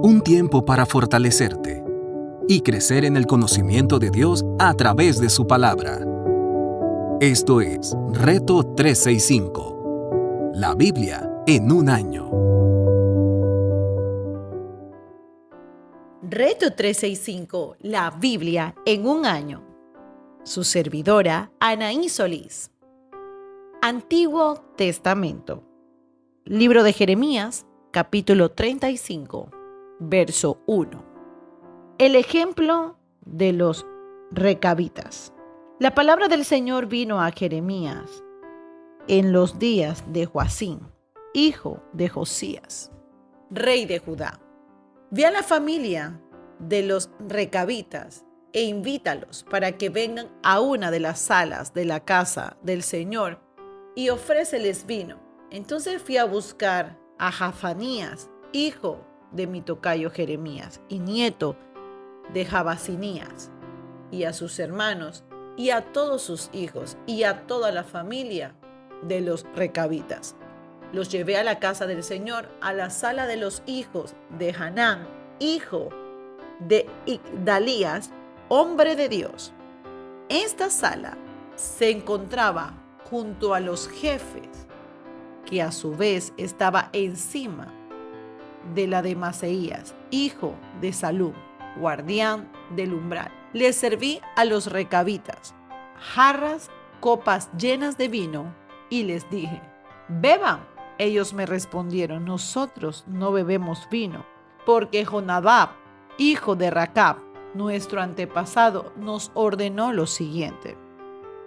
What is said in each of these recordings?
Un tiempo para fortalecerte y crecer en el conocimiento de Dios a través de su palabra. Esto es Reto 365, la Biblia en un año. Reto 365, la Biblia en un año. Su servidora, Anaí Solís. Antiguo Testamento. Libro de Jeremías, capítulo 35, verso 1. El ejemplo de los recabitas. La palabra del Señor vino a Jeremías en los días de Joacim, hijo de Josías, rey de Judá. Ve a la familia de los recabitas e invítalos para que vengan a una de las salas de la casa del Señor y ofréceles vino. Entonces fui a buscar a Jafanías, hijo de mi tocayo Jeremías y nieto de Jabasinías, y a sus hermanos, y a todos sus hijos, y a toda la familia de los recabitas. Los llevé a la casa del Señor, a la sala de los hijos de Hanán, hijo de Igdalías, hombre de Dios. Esta sala se encontraba junto a los jefes, que a su vez estaba encima de la de Maseías, hijo de Salum, guardián del umbral. Les serví a los recabitas jarras, copas llenas de vino, y les dije: beban. Ellos me respondieron: nosotros no bebemos vino, porque Jonadab, hijo de Racab, nuestro antepasado, nos ordenó lo siguiente: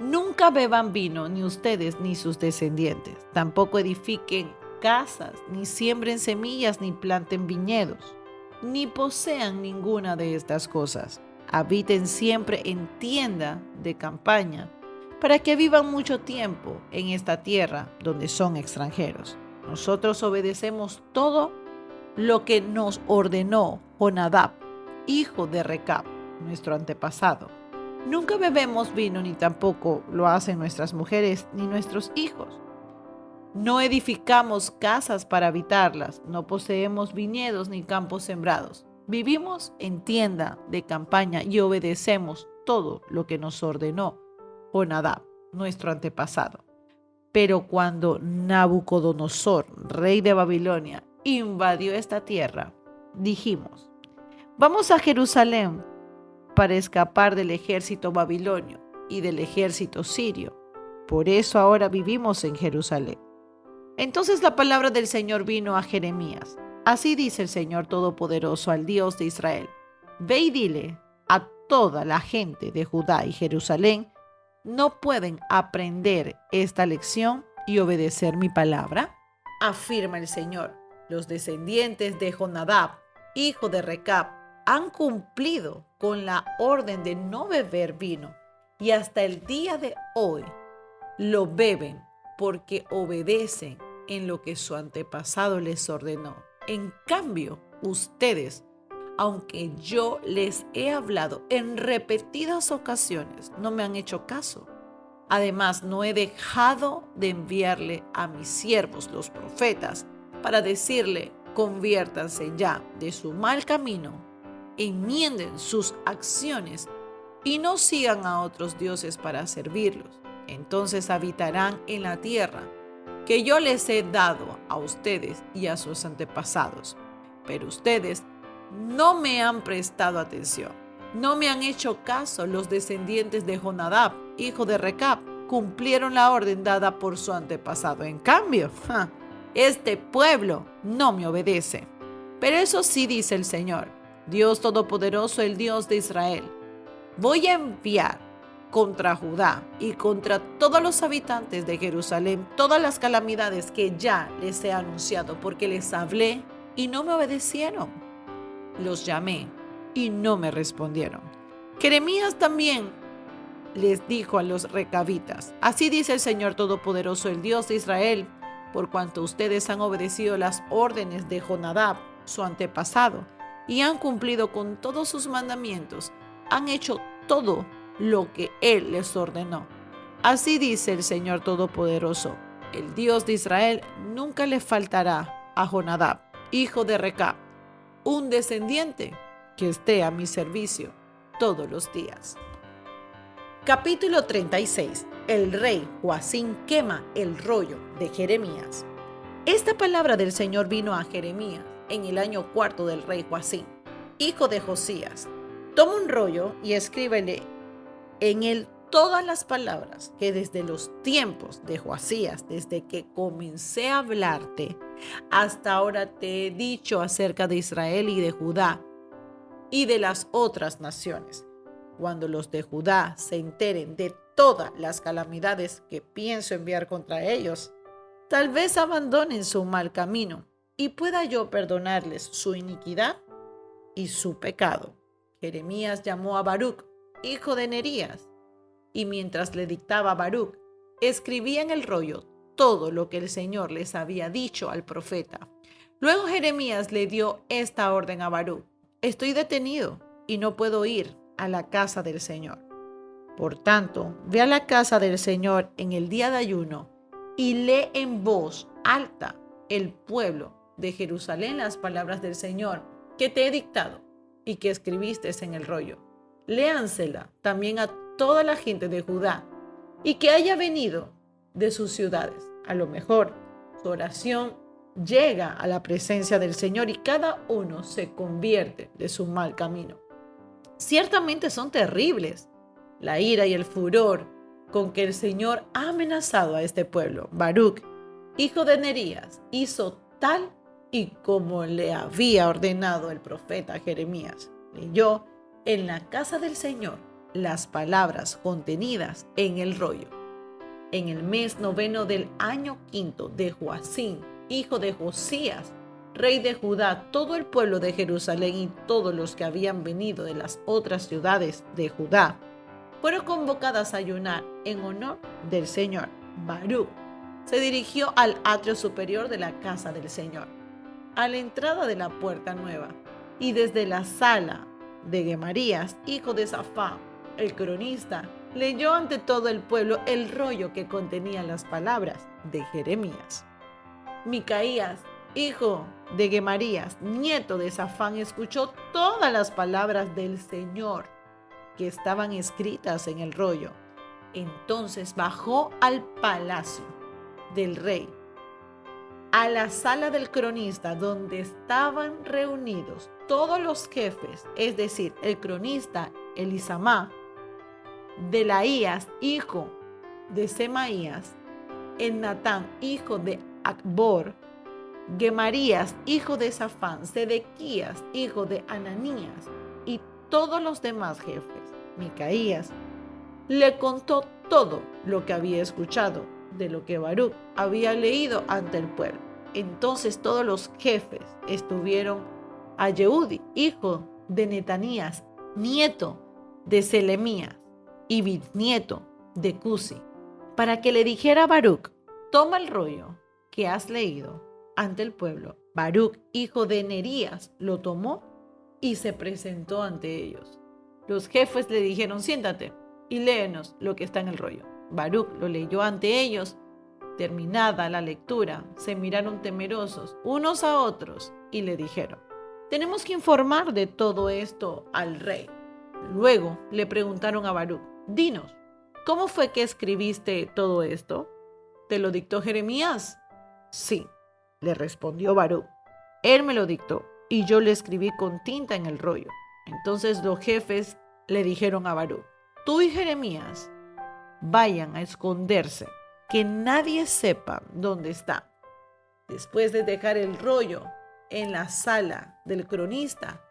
nunca beban vino, ni ustedes ni sus descendientes. Tampoco edifiquen casas, ni siembren semillas, ni planten viñedos, ni posean ninguna de estas cosas. Habiten siempre en tienda de campaña, para que vivan mucho tiempo en esta tierra donde son extranjeros. Nosotros obedecemos todo lo que nos ordenó Jonadab, hijo de Recab, nuestro antepasado. Nunca bebemos vino, ni tampoco lo hacen nuestras mujeres ni nuestros hijos. No edificamos casas para habitarlas, no poseemos viñedos ni campos sembrados. Vivimos en tienda de campaña y obedecemos todo lo que nos ordenó Jonadab, nuestro antepasado. Pero cuando Nabucodonosor, rey de Babilonia, invadió esta tierra, dijimos: vamos a Jerusalén para escapar del ejército babilonio y del ejército sirio. Por eso ahora vivimos en Jerusalén. Entonces la palabra del Señor vino a Jeremías. Así dice el Señor Todopoderoso, al Dios de Israel: ve y dile a toda la gente de Judá y Jerusalén: ¿no pueden aprender esta lección y obedecer mi palabra? Afirma el Señor: los descendientes de Jonadab, hijo de Recab, han cumplido con la orden de no beber vino, y hasta el día de hoy lo beben porque obedecen en lo que su antepasado les ordenó. En cambio, ustedes, aunque yo les he hablado en repetidas ocasiones, no me han hecho caso. Además, no he dejado de enviarle a mis siervos, los profetas, para decirle: conviértanse ya de su mal camino, enmienden sus acciones y no sigan a otros dioses para servirlos. Entonces habitarán en la tierra que yo les he dado a ustedes y a sus antepasados. Pero ustedes no me han prestado atención, no me han hecho caso. Los descendientes de Jonadab, hijo de Recab, cumplieron la orden dada por su antepasado. En cambio, este pueblo no me obedece. Pero eso sí, dice el Señor, Dios Todopoderoso, el Dios de Israel: voy a enviar contra Judá y contra todos los habitantes de Jerusalén todas las calamidades que ya les he anunciado, porque les hablé y no me obedecieron. Los llamé y no me respondieron. Jeremías también les dijo a los recabitas: así dice el Señor Todopoderoso, el Dios de Israel: por cuanto ustedes han obedecido las órdenes de Jonadab, su antepasado, y han cumplido con todos sus mandamientos, han hecho todo lo que él les ordenó. Así dice el Señor Todopoderoso, el Dios de Israel: nunca le faltará a Jonadab, hijo de Recab, un descendiente que esté a mi servicio todos los días. Capítulo 36. El rey Joacim quema el rollo de Jeremías. Esta palabra del Señor vino a Jeremías en el año 4 del rey Joacim, hijo de Josías. Toma un rollo y escríbele en él todas las palabras que desde los tiempos de Joacías, desde que comencé a hablarte, hasta ahora te he dicho acerca de Israel y de Judá y de las otras naciones. Cuando los de Judá se enteren de todas las calamidades que pienso enviar contra ellos, tal vez abandonen su mal camino y pueda yo perdonarles su iniquidad y su pecado. Jeremías llamó a Baruc, hijo de Nerías, y mientras le dictaba a Baruc, escribía en el rollo todo lo que el Señor les había dicho al profeta. Luego Jeremías le dio esta orden a Baruc: estoy detenido y no puedo ir a la casa del Señor. Por tanto, ve a la casa del Señor en el día de ayuno y lee en voz alta el pueblo de Jerusalén las palabras del Señor que te he dictado y que escribiste en el rollo. Léansela también a toda la gente de Judá y que haya venido de sus ciudades. A lo mejor su oración llega a la presencia del Señor y cada uno se convierte de su mal camino. Ciertamente son terribles la ira y el furor con que el Señor ha amenazado a este pueblo. Baruc, hijo de Nerías, hizo tal y como le había ordenado el profeta Jeremías. Leyó en la casa del Señor las palabras contenidas en el rollo. En el mes 9 del año 5 de Joacim, hijo de Josías, rey de Judá, todo el pueblo de Jerusalén y todos los que habían venido de las otras ciudades de Judá fueron convocadas a ayunar en honor del Señor. Baruc se dirigió al atrio superior de la casa del Señor, a la entrada de la puerta nueva, y desde la sala de Gemarías, hijo de Safán, el cronista, leyó ante todo el pueblo el rollo que contenía las palabras de Jeremías. Micaías, hijo de Gemarías, nieto de Safán, escuchó todas las palabras del Señor que estaban escritas en el rollo. Entonces bajó al palacio del rey, a la sala del cronista, donde estaban reunidos todos los jefes, es decir, el cronista Elisamá, Delaías, hijo de Semaías, el Natán, hijo de Acbor, Gemarías, hijo de Safán, Sedequías, hijo de Ananías, y todos los demás jefes. Micaías le contó todo lo que había escuchado de lo que Baruc había leído ante el pueblo. Entonces todos los jefes estuvieron a Yehudi, hijo de Netanías, nieto de Selemías y bisnieto de Cusi, para que le dijera a Baruc: toma el rollo que has leído ante el pueblo. Baruc, hijo de Nerías, lo tomó y se presentó ante ellos. Los jefes le dijeron: siéntate y léenos lo que está en el rollo. Baruc lo leyó ante ellos. Terminada la lectura, se miraron temerosos unos a otros y le dijeron: tenemos que informar de todo esto al rey. Luego le preguntaron a Baruc: dinos, ¿cómo fue que escribiste todo esto? ¿Te lo dictó Jeremías? Sí, le respondió Baruc. Él me lo dictó y yo le escribí con tinta en el rollo. Entonces los jefes le dijeron a Baruc: tú y Jeremías vayan a esconderse, que nadie sepa dónde está. Después de dejar el rollo en la sala del cronista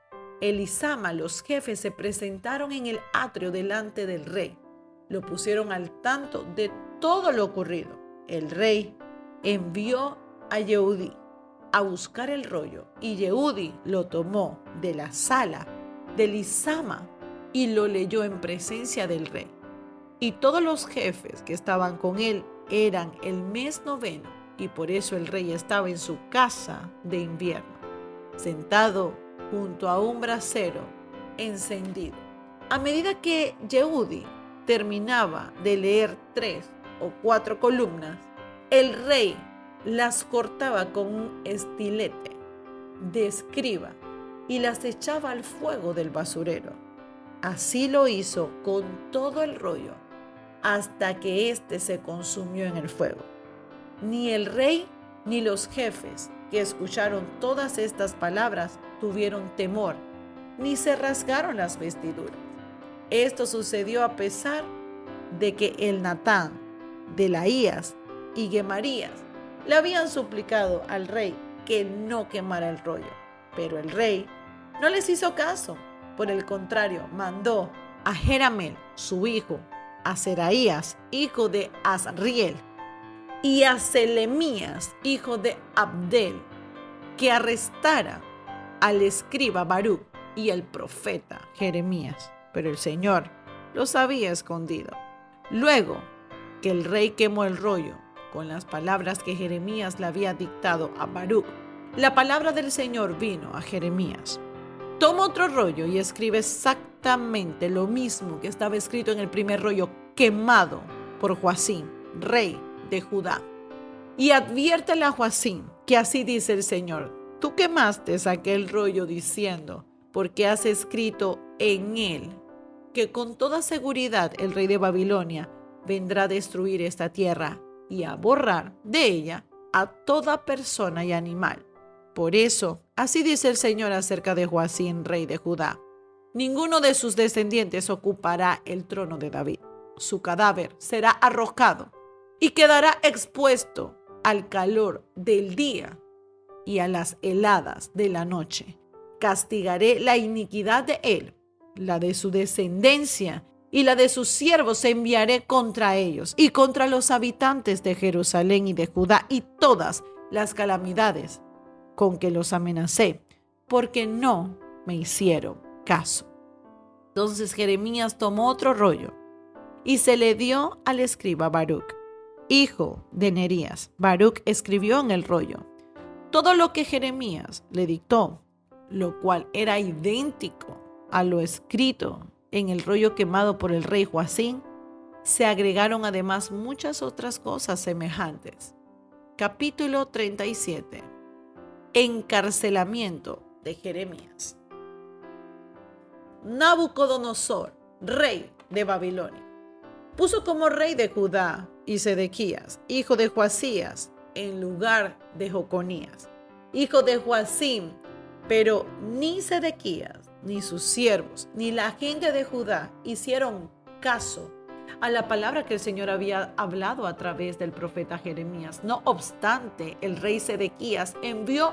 Elisama, los jefes se presentaron en el atrio delante del rey. Lo pusieron al tanto de todo lo ocurrido. El rey envió a Yehudi a buscar el rollo y Yehudi lo tomó de la sala de Elisama y lo leyó en presencia del rey. Y todos los jefes que estaban con él eran el mes 9 y por eso el rey estaba en su casa de invierno, sentado junto a un brasero encendido. A medida que Yehudi terminaba de leer 3 o 4 columnas, el rey las cortaba con un estilete de escriba y las echaba al fuego del basurero. Así lo hizo con todo el rollo, hasta que éste se consumió en el fuego. Ni el rey ni los jefes que escucharon todas estas palabras tuvieron temor, ni se rasgaron las vestiduras. Esto sucedió a pesar de que Elnatán, Delaías y Gemarías le habían suplicado al rey que no quemara el rollo. Pero el rey no les hizo caso. Por el contrario, mandó a Jerameel, su hijo, a Seraías, hijo de Azriel, y a Selemías, hijo de Abdel, que arrestara al escriba Baruc y al profeta Jeremías. Pero el Señor los había escondido. Luego que el rey quemó el rollo con las palabras que Jeremías le había dictado a Baruc, la palabra del Señor vino a Jeremías: toma otro rollo y escribe exactamente lo mismo que estaba escrito en el primer rollo quemado por Joacim, rey de Judá. Y adviértele a Joacim que así dice el Señor: tú quemaste aquel rollo diciendo, porque has escrito en él que con toda seguridad el rey de Babilonia vendrá a destruir esta tierra y a borrar de ella a toda persona y animal. Por eso, así dice el Señor acerca de Joacim, rey de Judá: ninguno de sus descendientes ocupará el trono de David. Su cadáver será arrojado y quedará expuesto al calor del día y a las heladas de la noche. Castigaré la iniquidad de él, la de su descendencia y la de sus siervos enviaré contra ellos y contra los habitantes de Jerusalén y de Judá, y todas las calamidades con que los amenacé, porque no me hicieron caso. Entonces Jeremías tomó otro rollo y se le dio al escriba Baruc, hijo de Nerías. Baruc escribió en el rollo todo lo que Jeremías le dictó, lo cual era idéntico a lo escrito en el rollo quemado por el rey Joacim. Se agregaron además muchas otras cosas semejantes. Capítulo 37. Encarcelamiento de Jeremías. Nabucodonosor, rey de Babilonia, puso como rey de Judá y Sedequías, hijo de Joasías, en lugar de Joconías, hijo de Joacim. Pero ni Sedequías, ni sus siervos, ni la gente de Judá hicieron caso a la palabra que el Señor había hablado a través del profeta Jeremías. No obstante, el rey Sedequías envió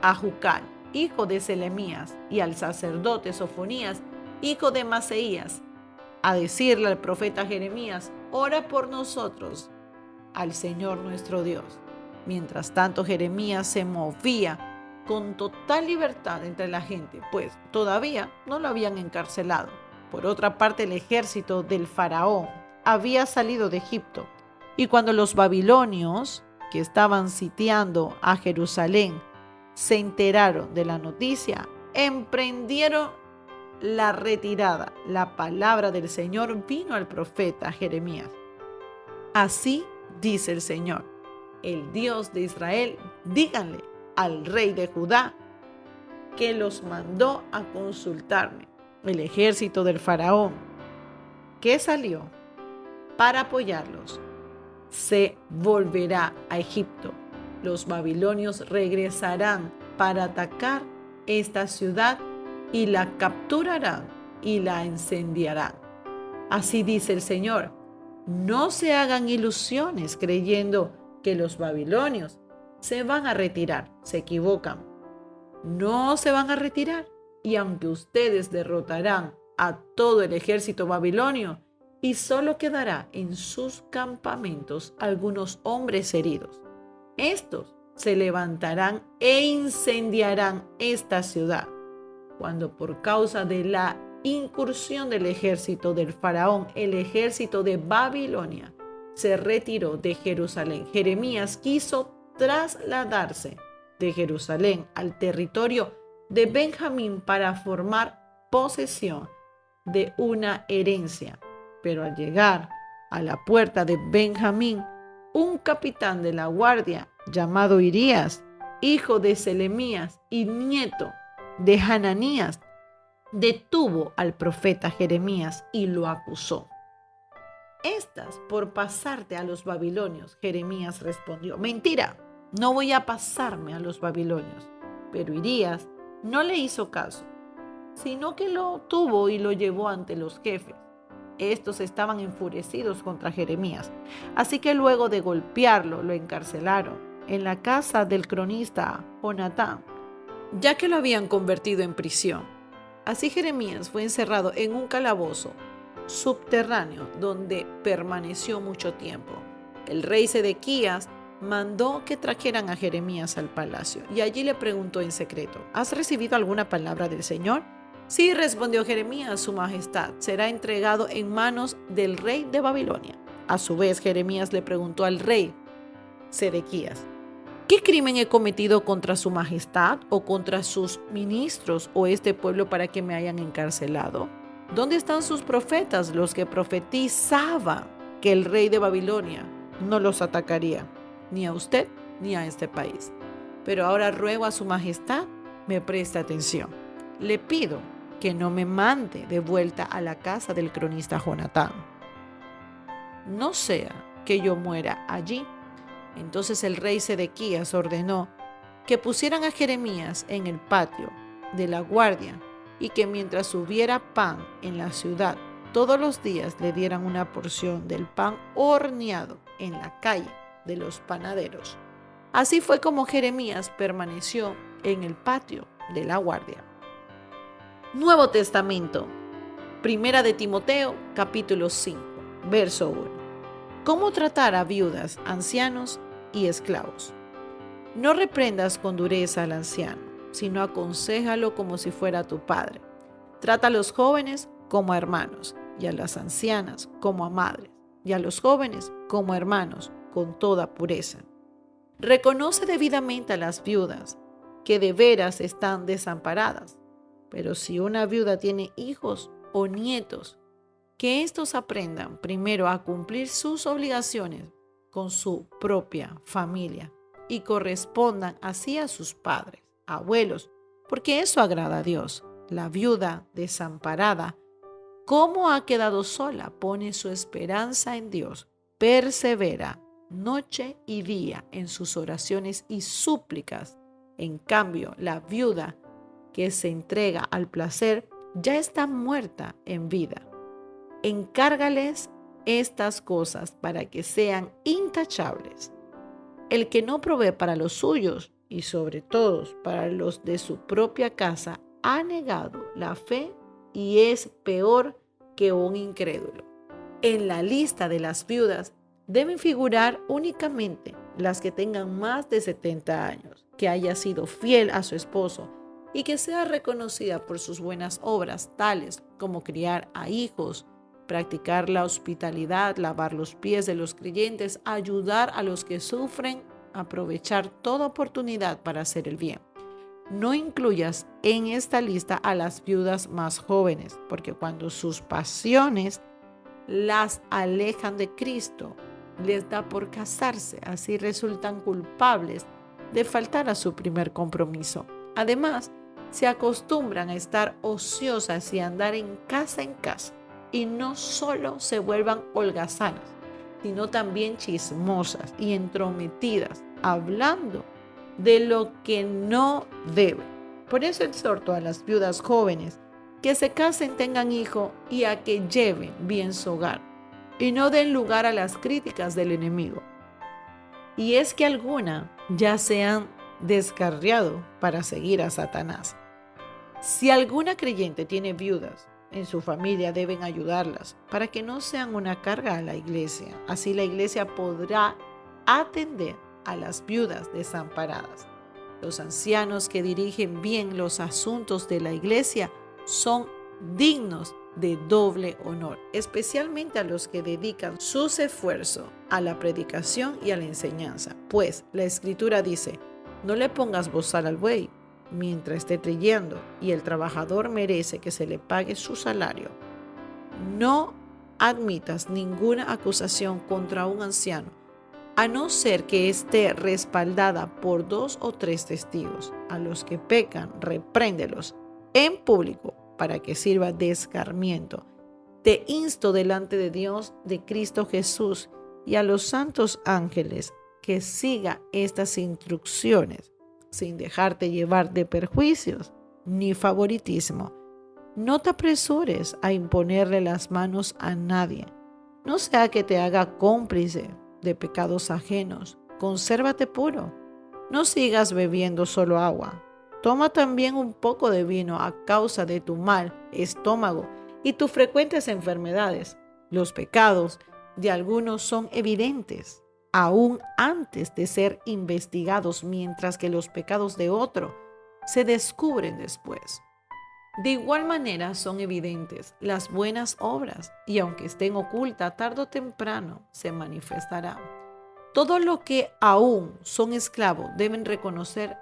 a Jucal, hijo de Selemías, y al sacerdote Sofonías, hijo de Maseías, a decirle al profeta Jeremías: ora por nosotros al Señor nuestro Dios. Mientras tanto, Jeremías se movía con total libertad entre la gente, pues todavía no lo habían encarcelado. Por otra parte, el ejército del faraón había salido de Egipto, y cuando los babilonios, que estaban sitiando a Jerusalén, se enteraron de la noticia, emprendieron la retirada. La palabra del Señor vino al profeta Jeremías: así dice el Señor, el Dios de Israel: díganle al rey de Judá que los mandó a consultarme, el ejército del faraón, que salió para apoyarlos, se volverá a Egipto. Los babilonios regresarán para atacar esta ciudad y la capturarán y la incendiarán. Así dice el Señor: no se hagan ilusiones creyendo que los babilonios se van a retirar. Se equivocan. No se van a retirar. Y aunque ustedes derrotarán a todo el ejército babilonio, y solo quedará en sus campamentos algunos hombres heridos, estos se levantarán e incendiarán esta ciudad. Cuando por causa de la incursión del ejército del faraón, el ejército de Babilonia se retiró de Jerusalén, Jeremías quiso trasladarse de Jerusalén al territorio de Benjamín para formar posesión de una herencia. Pero al llegar a la puerta de Benjamín, un capitán de la guardia llamado Irías, hijo de Selemías y nieto de Hananías detuvo al profeta Jeremías y lo acusó. Estas por pasarte a los babilonios. Jeremías respondió: mentira, no voy a pasarme a los babilonios. Pero Irías no le hizo caso, sino que lo tuvo y lo llevó ante los jefes. Estos estaban enfurecidos contra Jeremías, así que luego de golpearlo, lo encarcelaron en la casa del cronista Jonatán, ya que lo habían convertido en prisión. Así Jeremías fue encerrado en un calabozo subterráneo donde permaneció mucho tiempo. El rey Sedequías mandó que trajeran a Jeremías al palacio y allí le preguntó en secreto: ¿has recibido alguna palabra del Señor? Sí, respondió Jeremías, su majestad será entregado en manos del rey de Babilonia. A su vez, Jeremías le preguntó al rey Sedequías: ¿qué crimen he cometido contra su majestad o contra sus ministros o este pueblo para que me hayan encarcelado? ¿Dónde están sus profetas, los que profetizaban que el rey de Babilonia no los atacaría, ni a usted ni a este país? Pero ahora ruego a su majestad me preste atención. Le pido que no me mande de vuelta a la casa del cronista Jonatán. No sea que yo muera allí. Entonces el rey Sedequías ordenó que pusieran a Jeremías en el patio de la guardia y que mientras hubiera pan en la ciudad, todos los días le dieran una porción del pan horneado en la calle de los panaderos. Así fue como Jeremías permaneció en el patio de la guardia. Nuevo Testamento. Primera de Timoteo, capítulo 5, verso 1. ¿Cómo tratar a viudas, ancianos y esclavos? No reprendas con dureza al anciano, sino aconséjalo como si fuera tu padre. Trata a los jóvenes como a hermanos, y a las ancianas como a madres, y a los jóvenes como a hermanos, con toda pureza. Reconoce debidamente a las viudas, que de veras están desamparadas. Pero si una viuda tiene hijos o nietos, que éstos aprendan primero a cumplir sus obligaciones con su propia familia y correspondan así a sus padres, abuelos, porque eso agrada a Dios. La viuda desamparada, como ha quedado sola, pone su esperanza en Dios, persevera noche y día en sus oraciones y súplicas. En cambio, la viuda que se entrega al placer ya está muerta en vida. Encárgales estas cosas para que sean intachables. El que no provee para los suyos y sobre todo para los de su propia casa ha negado la fe y es peor que un incrédulo. En la lista de las viudas deben figurar únicamente las que tengan más de 70 años, que haya sido fiel a su esposo y que sea reconocida por sus buenas obras, tales como criar a hijos, practicar la hospitalidad, lavar los pies de los creyentes, ayudar a los que sufren, aprovechar toda oportunidad para hacer el bien. No incluyas en esta lista a las viudas más jóvenes, porque cuando sus pasiones las alejan de Cristo, les da por casarse, así resultan culpables de faltar a su primer compromiso. Además, se acostumbran a estar ociosas y andar en casa, y no solo se vuelvan holgazanas, sino también chismosas y entrometidas, hablando de lo que no deben. Por eso exhorto a las viudas jóvenes que se casen, tengan hijo y a que lleven bien su hogar y no den lugar a las críticas del enemigo. Y es que algunas ya se han descarriado para seguir a Satanás. Si alguna creyente tiene viudas en su familia, deben ayudarlas para que no sean una carga a la iglesia. Así la iglesia podrá atender a las viudas desamparadas. Los ancianos que dirigen bien los asuntos de la iglesia son dignos de doble honor, especialmente a los que dedican sus esfuerzos a la predicación y a la enseñanza. Pues la Escritura dice: no le pongas bozal al buey mientras esté trillando, y el trabajador merece que se le pague su salario. No admitas ninguna acusación contra un anciano a no ser que esté respaldada por 2 o 3 testigos. A los que pecan, repréndelos en público para que sirva de escarmiento. Te insto delante de Dios, de Cristo Jesús y a los santos ángeles que siga estas instrucciones sin dejarte llevar de perjuicios ni favoritismo. No te apresures a imponerle las manos a nadie. No sea que te haga cómplice de pecados ajenos. Consérvate puro. No sigas bebiendo solo agua. Toma también un poco de vino a causa de tu mal estómago y tus frecuentes enfermedades. Los pecados de algunos son evidentes, aún antes de ser investigados, mientras que los pecados de otro se descubren después. De igual manera son evidentes las buenas obras, y aunque estén ocultas, tarde o temprano se manifestarán. Todo lo que aún son esclavos deben reconocer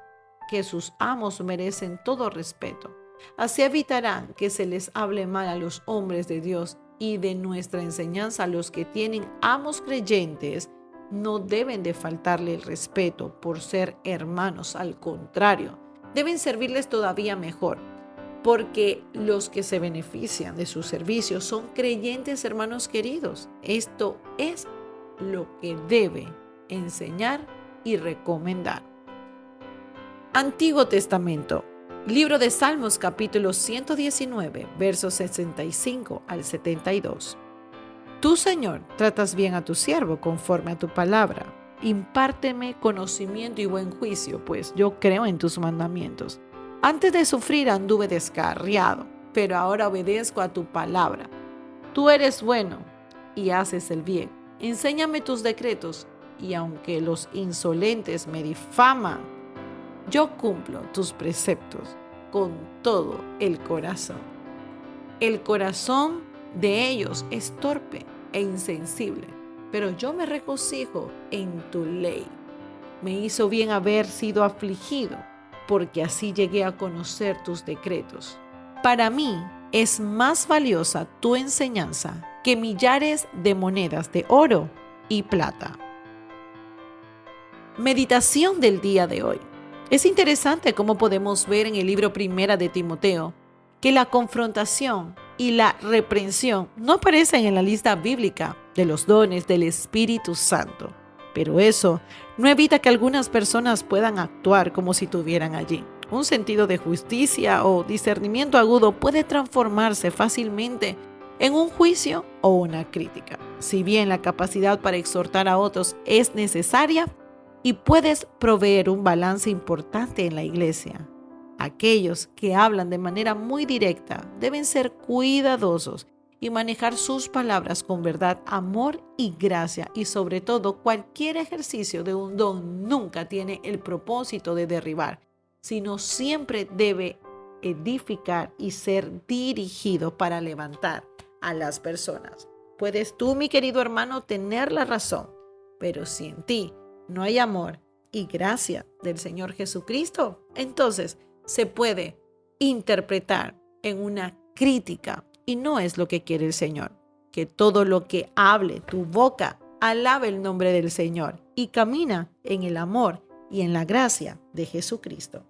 que sus amos merecen todo respeto. Así evitarán que se les hable mal a los hombres de Dios, y de nuestra enseñanza a los que tienen amos creyentes no deben de faltarle el respeto por ser hermanos. Al contrario, deben servirles todavía mejor, porque los que se benefician de su servicio son creyentes hermanos queridos. Esto es lo que debe enseñar y recomendar. Antiguo Testamento. Libro de Salmos, capítulo 119, versos 65 al 72. Tú, Señor, tratas bien a tu siervo conforme a tu palabra. Impárteme conocimiento y buen juicio, pues yo creo en tus mandamientos. Antes de sufrir anduve descarriado, pero ahora obedezco a tu palabra. Tú eres bueno y haces el bien. Enséñame tus decretos, y aunque los insolentes me difaman, yo cumplo tus preceptos con todo el corazón. El corazón de ellos es torpe e insensible, pero yo me regocijo en tu ley. Me hizo bien haber sido afligido, porque así llegué a conocer tus decretos. Para mí es más valiosa tu enseñanza que millares de monedas de oro y plata. Meditación del día de hoy. Es interesante cómo podemos ver en el libro Primera de Timoteo que la confrontación y la reprensión no aparecen en la lista bíblica de los dones del Espíritu Santo. Pero eso no evita que algunas personas puedan actuar como si estuvieran allí. Un sentido de justicia o discernimiento agudo puede transformarse fácilmente en un juicio o una crítica. Si bien la capacidad para exhortar a otros es necesaria, y puedes proveer un balance importante en la iglesia, aquellos que hablan de manera muy directa deben ser cuidadosos y manejar sus palabras con verdad, amor y gracia, y sobre todo cualquier ejercicio de un don nunca tiene el propósito de derribar, sino siempre debe edificar y ser dirigido para levantar a las personas. Puedes tú, mi querido hermano, tener la razón, pero si en ti no hay amor y gracia del Señor Jesucristo, entonces se puede interpretar en una crítica, y no es lo que quiere el Señor. Que todo lo que hable tu boca alabe el nombre del Señor y camina en el amor y en la gracia de Jesucristo.